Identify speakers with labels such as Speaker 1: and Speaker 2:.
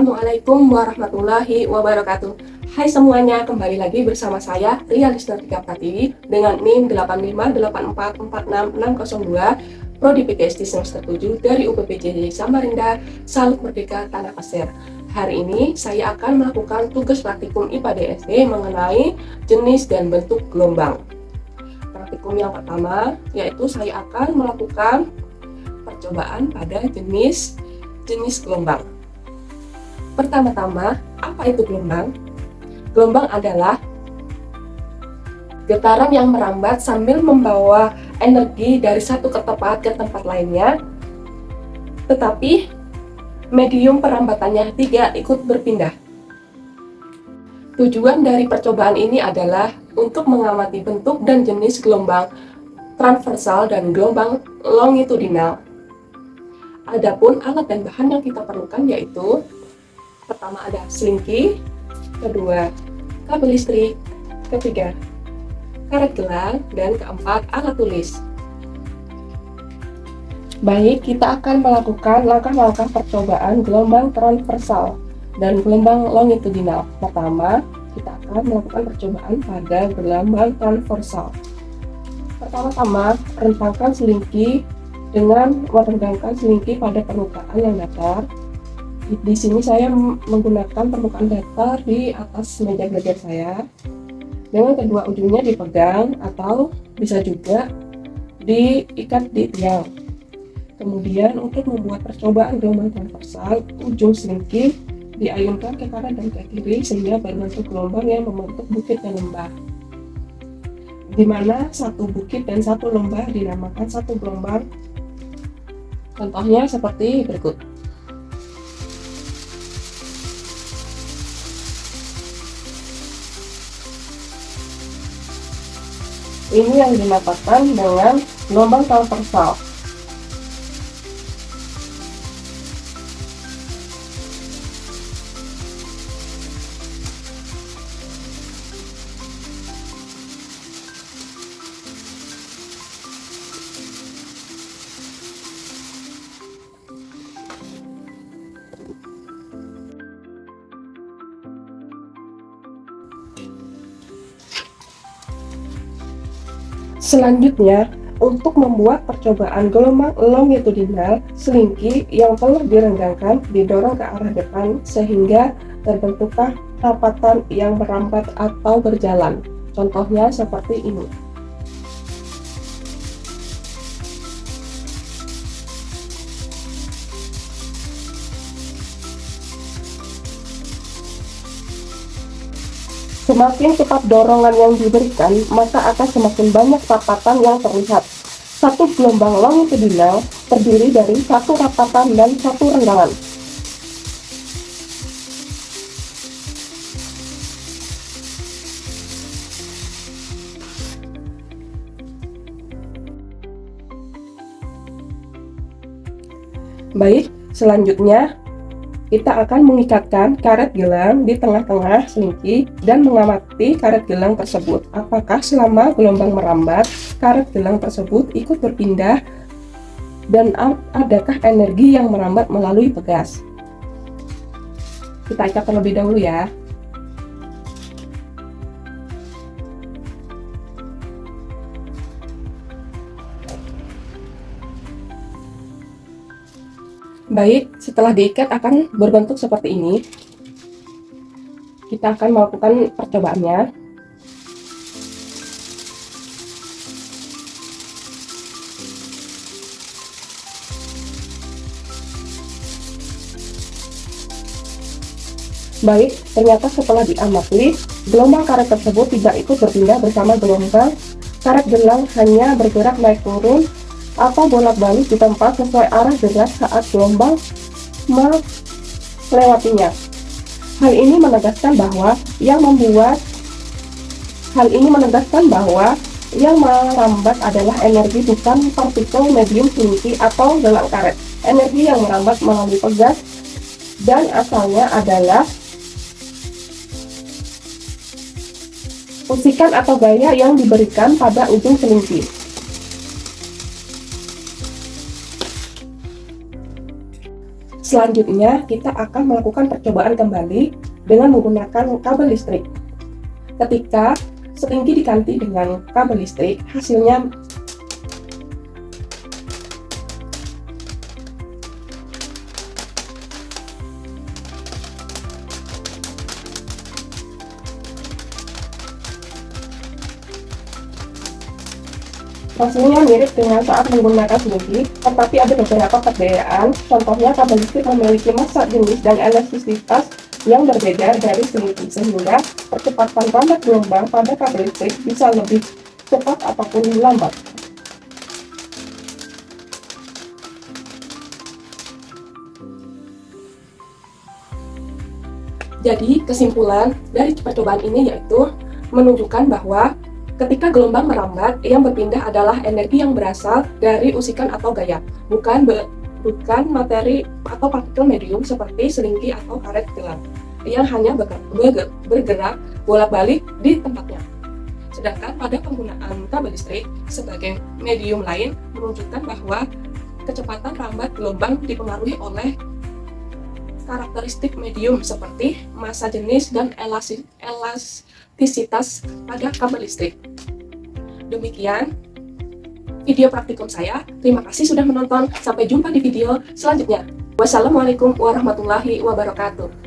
Speaker 1: Assalamualaikum warahmatullahi wabarakatuh. Hai semuanya, kembali lagi bersama saya Ria Lisnartika Pratiwi dengan NIM 858446602 Prodi PGSD semester 7 dari UPPJJ Samarinda, Salut Merdeka Tanah Pasir. Hari ini saya akan melakukan tugas praktikum IPA DSD mengenai jenis dan bentuk gelombang. Praktikum yang pertama yaitu saya akan melakukan percobaan pada jenis gelombang. Pertama-tama, apa itu gelombang? Gelombang adalah getaran yang merambat sambil membawa energi dari satu tempat ke tempat lainnya, tetapi medium perambatannya tidak ikut berpindah. Tujuan dari percobaan ini adalah untuk mengamati bentuk dan jenis gelombang transversal dan gelombang longitudinal. Adapun alat dan bahan yang kita perlukan yaitu pertama ada selingki, kedua kabel listrik, ketiga karet gelang, dan keempat alat tulis. Baik, kita akan melakukan langkah-langkah percobaan gelombang transversal dan gelombang longitudinal. Pertama, kita akan melakukan percobaan pada gelombang transversal. Pertama-tama, rentangkan selingki dengan merenggang selingki pada permukaan yang datar. Di sini saya menggunakan permukaan datar di atas meja belajar saya, dengan kedua ujungnya dipegang atau bisa juga diikat di tiang. Kemudian untuk membuat percobaan gelombang transversal, ujung selingki diayunkan ke kanan dan ke kiri sehingga berbentuk gelombang yang membentuk bukit dan lembah, di mana satu bukit dan satu lembah dinamakan satu gelombang. Contohnya seperti berikut. Ini yang dinamakan dengan gelombang transversal. Selanjutnya, untuk membuat percobaan gelombang longitudinal, selingki yang telah direnggangkan didorong ke arah depan sehingga terbentuklah rapatan yang merambat atau berjalan. Contohnya seperti ini. Semakin cepat dorongan yang diberikan, maka akan semakin banyak rapatan yang terlihat. Satu gelombang longitudinal terdiri dari satu rapatan dan satu renggangan. Baik, selanjutnya kita akan mengikatkan karet gelang di tengah-tengah selingki dan mengamati karet gelang tersebut. Apakah selama gelombang merambat, karet gelang tersebut ikut berpindah dan adakah energi yang merambat melalui pegas. Kita ikat terlebih dahulu ya. Baik, setelah diikat akan berbentuk seperti ini. Kita akan melakukan percobaannya. Baik, ternyata setelah diamati, gelombang karet tersebut tidak ikut berpindah bersama gelombang. Karet gelang hanya bergerak naik turun atau bolak-balik di tempat sesuai arah gerak saat gelombang melewatinya. Hal ini menegaskan bahwa yang merambat adalah energi, bukan partikel medium selingki atau gelang karet. Energi yang merambat melalui pegas dan asalnya adalah pusikan atau gaya yang diberikan pada ujung selingki. Selanjutnya, kita akan melakukan percobaan kembali dengan menggunakan kabel listrik. Ketika setinggi diganti dengan kabel listrik, hasilnya mirip dengan saat menggunakan setinggi, tetapi ada beberapa perbedaan. Contohnya, kabel listrik memiliki massa jenis dan elastisitas yang berbeda dari setinggi, sehingga percepatan rambat gelombang pada kabel listrik bisa lebih cepat ataupun lambat. Jadi, kesimpulan dari percobaan ini yaitu menunjukkan bahwa ketika gelombang merambat, yang berpindah adalah energi yang berasal dari usikan atau gaya, bukan materi atau partikel medium seperti seringgi atau karet gelang, yang hanya bergerak bolak-balik di tempatnya. Sedangkan pada penggunaan kabel listrik sebagai medium lain menunjukkan bahwa kecepatan rambat gelombang dipengaruhi oleh karakteristik medium seperti massa jenis dan elastisitas pada kabel listrik. Demikian video praktikum saya. Terima kasih sudah menonton. Sampai jumpa di video selanjutnya. Wassalamualaikum warahmatullahi wabarakatuh.